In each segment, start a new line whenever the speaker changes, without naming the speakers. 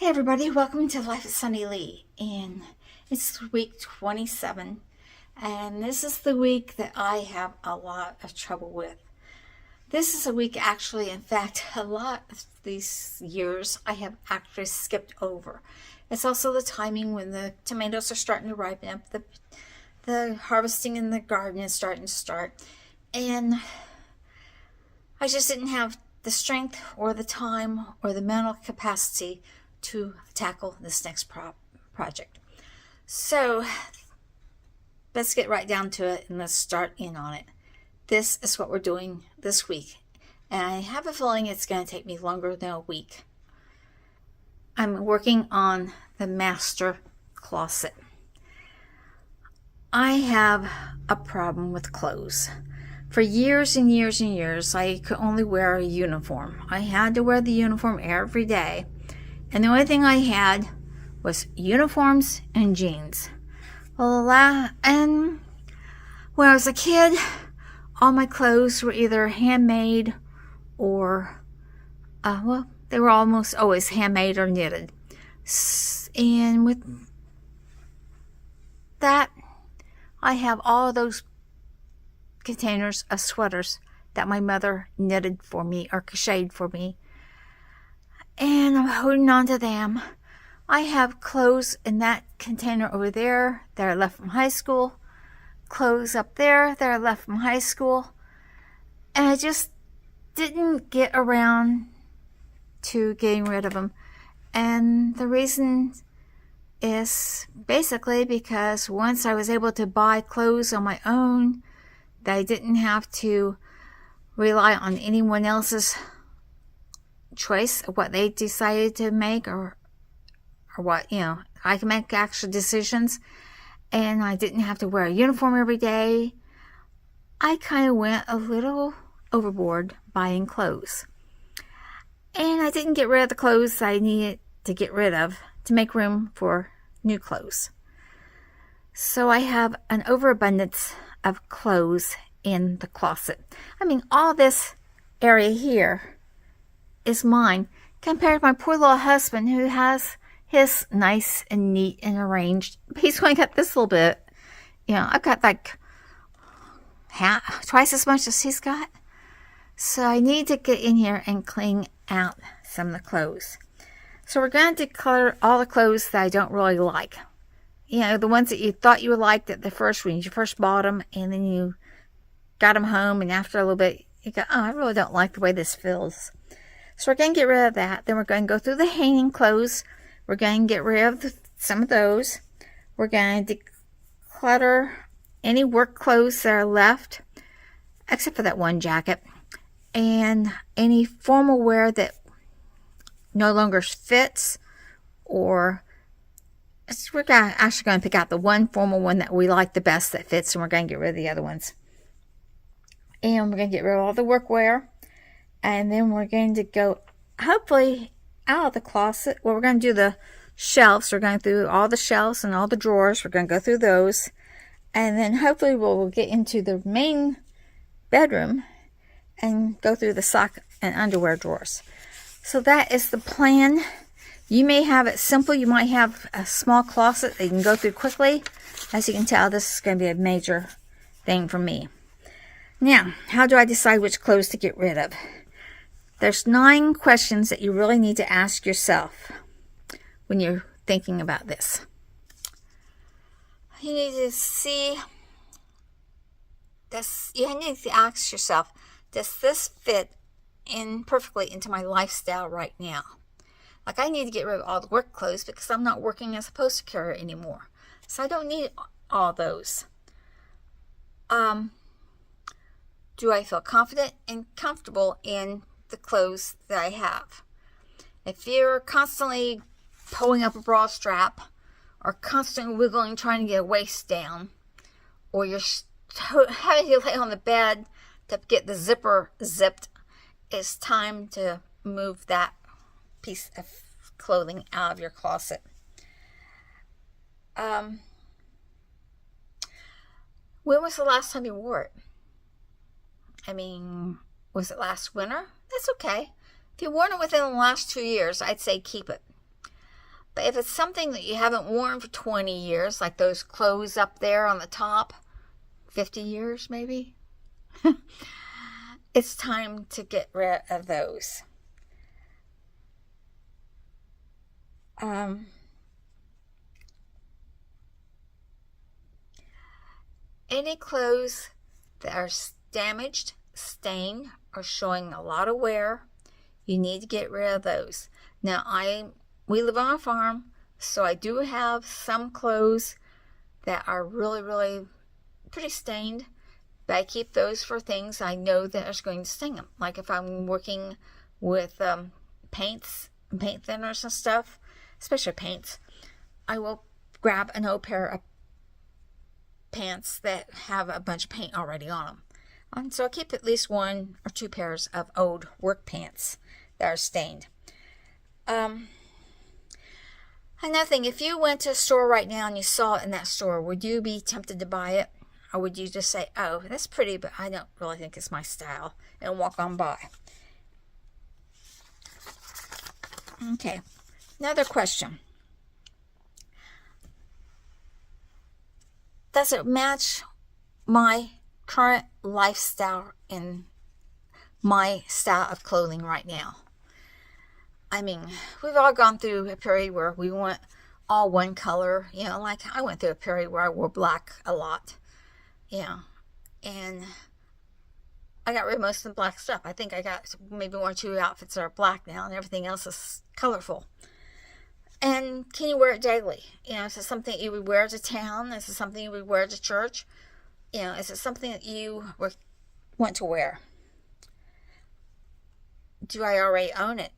everybody, welcome to Life with Sunny Lee, and it's week 27, and this is the week that I have a lot of trouble with. This is a week actually, in fact, a lot of these years I have actually skipped over. It's also the timing when the tomatoes are starting to ripen up, the harvesting in the garden is starting to start, and I just didn't have the strength or the time or the mental capacity to tackle this next project. So let's get right down to it and let's start in on it. This is what we're doing this week, and I have a feeling it's going to take me longer than a week. I'm working on the master closet. I have a problem with clothes. For years and years and years, I could only wear a uniform. I had to wear the uniform every day. And the only thing I had was uniforms and jeans. And when I was a kid, all my clothes were either handmade or, they were almost always handmade or knitted. And with that, I have all those containers of sweaters that my mother knitted for me or crocheted for me, and I'm holding on to them. I have clothes in that container over there that I left from high school, clothes up there that I left from high school, and I just didn't get around to getting rid of them. And the reason is basically because once I was able to buy clothes on my own, that I didn't have to rely on anyone else's choice of what they decided to make or what, I can make actual decisions, and I didn't have to wear a uniform every day. I kind of went a little overboard buying clothes, and I didn't get rid of the clothes I needed to get rid of to make room for new clothes. So I have an overabundance of clothes in the closet. I mean, all this area here is mine compared to my poor little husband, who has his nice and neat and arranged. He's only got this little bit. I've got like twice as much as he's got. So I need to get in here and clean out some of the clothes. So we're going to declutter all the clothes that I don't really like. The ones that you thought you would like when you first bought them, and then you got them home, and after a little bit, you go, oh, I really don't like the way this feels. So we're going to get rid of that. Then we're going to go through the hanging clothes. We're going to get rid of some of those. We're going to declutter any work clothes that are left, except for that one jacket, and any formal wear that no longer fits, or we're actually going to pick out the one formal one that we like the best that fits, and we're going to get rid of the other ones. And we're going to get rid of all the workwear. And then we're going to go, hopefully, out of the closet. Well, we're going to do the shelves. We're going through all the shelves and all the drawers. We're going to go through those. And then hopefully we'll get into the main bedroom and go through the sock and underwear drawers. So that is the plan. You may have it simple. You might have a small closet that you can go through quickly. As you can tell, this is going to be a major thing for me. Now, how do I decide which clothes to get rid of? There's 9 questions that you really need to ask yourself when you're thinking about this. You need to see this. You need to ask yourself, does this fit in perfectly into my lifestyle right now? Like, I need to get rid of all the work clothes because I'm not working as a poster carrier anymore. So I don't need all those. Do I feel confident and comfortable in the clothes that I have? If you're constantly pulling up a bra strap, or constantly wiggling trying to get a waist down, or you're having to lay on the bed to get the zipper zipped, it's time to move that piece of clothing out of your closet. When was the last time you wore it? I mean, was it last winter? That's okay. If you worn it within the last 2 years, I'd say keep it. But if it's something that you haven't worn for 20 years, like those clothes up there on the top, 50 years maybe, it's time to get rid of those. Any clothes that are damaged, stained, or showing a lot of wear, you need to get rid of those. Now, we live on a farm, so I do have some clothes that are really, really pretty stained, but I keep those for things I know that are going to stain them. Like if I'm working with paints and paint thinners and stuff, especially paints, I will grab an old pair of pants that have a bunch of paint already on them. So I keep at least 1 or 2 pairs of old work pants that are stained. Another thing, if you went to a store right now and you saw it in that store, would you be tempted to buy it? Or would you just say, oh, that's pretty, but I don't really think it's my style, and walk on by? Okay, another question. Does it match my current lifestyle and my style of clothing right now? I mean, we've all gone through a period where we want all one color. You know, like I went through a period where I wore black a lot. You know, and I got rid of most of the black stuff. I think I got maybe 1 or 2 outfits that are black now, and everything else is colorful. And can you wear it daily? You know, is it something you would wear to town? Is it something you would wear to church? You know, is it something that you want to wear? Do I already own it?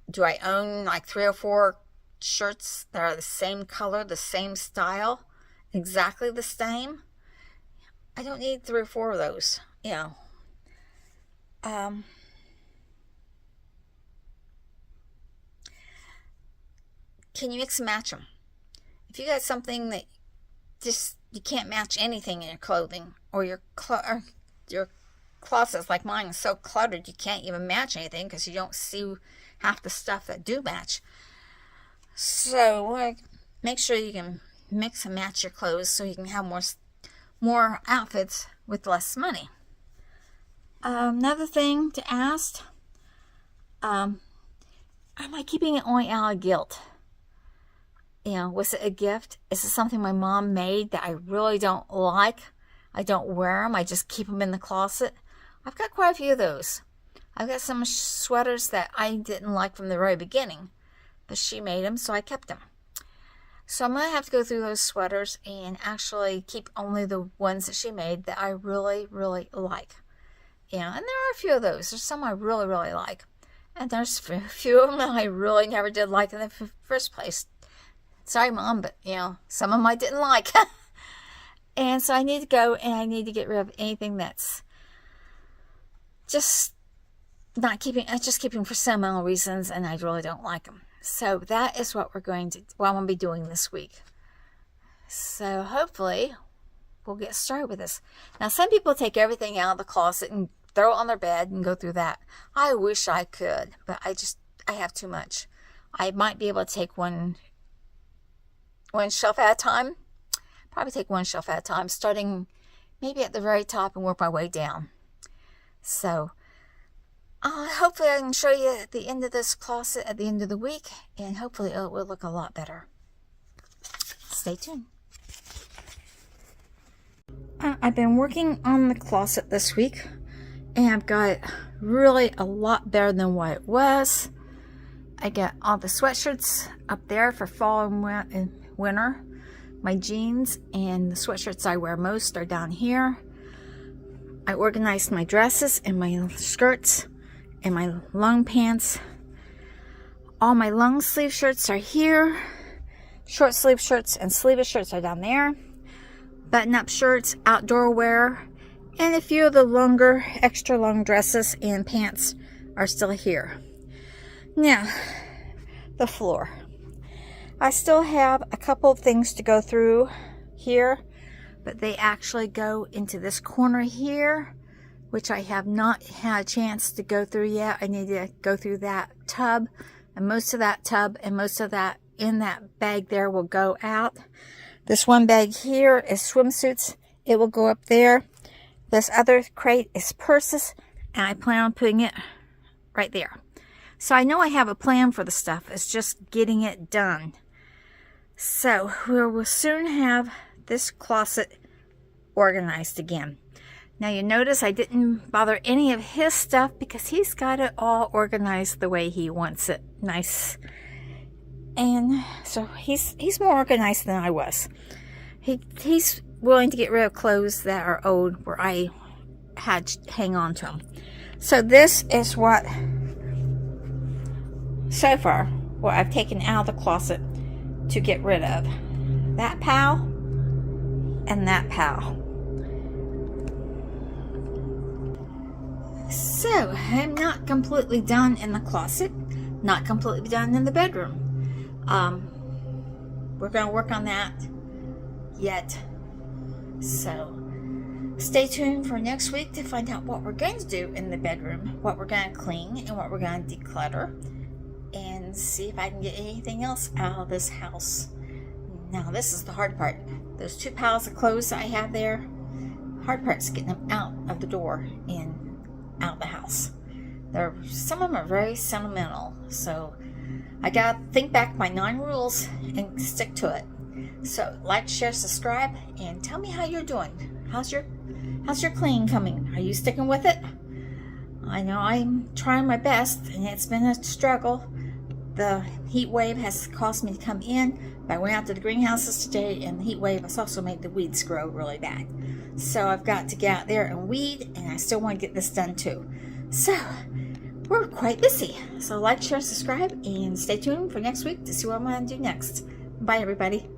Do I own like 3 or 4 shirts that are the same color, the same style, exactly the same? I don't need 3 or 4 of those, you know. Can you mix and match them? If you got something that just you can't match anything in your clothing, or your closet's like mine is so cluttered you can't even match anything because you don't see half the stuff that do match. So make sure you can mix and match your clothes so you can have more outfits with less money. Another thing to ask, am I keeping it only out of guilt? You know, was it a gift? Is it something my mom made that I really don't like? I don't wear them. I just keep them in the closet. I've got quite a few of those. I've got some sweaters that I didn't like from the very beginning, but she made them, so I kept them. So I'm going to have to go through those sweaters and actually keep only the ones that she made that I really, really like. You know, and there are a few of those. There's some I really, really like. And there's a few of them that I really never did like in the first place. Sorry, Mom, but, you know, some of them I didn't like. And so I need to go and I need to get rid of anything that's just not keeping, just keeping for sentimental reasons, and I really don't like them. So that is what I'm going to be doing this week. So hopefully we'll get started with this. Now, some people take everything out of the closet and throw it on their bed and go through that. I wish I could, but I have too much. I might be able to take one shelf at a time. Probably take 1 shelf at a time, starting maybe at the very top and work my way down. So hopefully I can show you at the end of this closet at the end of the week, and hopefully it will look a lot better. Stay tuned. I've been working on the closet this week, and I've got it really a lot better than what it was. I got all the sweatshirts up there for fall and winter. My jeans and the sweatshirts I wear most are down here. I organized my dresses and my skirts and my long pants. All my long sleeve shirts are here. Short sleeve shirts and sleeveless shirts are down there. Button-up shirts, outdoor wear, and a few of the longer, extra long dresses and pants are still here. Now, the floor. I still have a couple of things to go through here, but they actually go into this corner here, which I have not had a chance to go through yet. I need to go through that tub, and most of that tub and most of that in that bag there will go out. This one bag here is swimsuits. It will go up there. This other crate is purses, and I plan on putting it right there. So I know I have a plan for the stuff. It's just getting it done. So we will soon have this closet organized again. Now you notice I didn't bother any of his stuff because he's got it all organized the way he wants it. Nice. And so he's more organized than I was. He's willing to get rid of clothes that are old where I had to hang on to them. So this is what, so far, what I've taken out of the closet to get rid of. That pile and that pile. So I'm not completely done in the closet, not completely done in the bedroom. We're going to work on that yet. So stay tuned for next week to find out what we're going to do in the bedroom, what we're going to clean, and what we're going to declutter, and see if I can get anything else out of this house. Now this is the hard part. Those 2 piles of clothes I have there, hard part is getting them out of the door and out of the house. Some of them are very sentimental, so I gotta think back my 9 rules and stick to it. So like, share, subscribe, and tell me how you're doing. How's your cleaning coming? Are you sticking with it? I know I'm trying my best, and it's been a struggle. The heat wave has caused me to come in, but I went out to the greenhouses today, and the heat wave has also made the weeds grow really bad. So I've got to get out there and weed, and I still want to get this done too. So we're quite busy. So like, share, subscribe, and stay tuned for next week to see what I'm going to do next. Bye, everybody.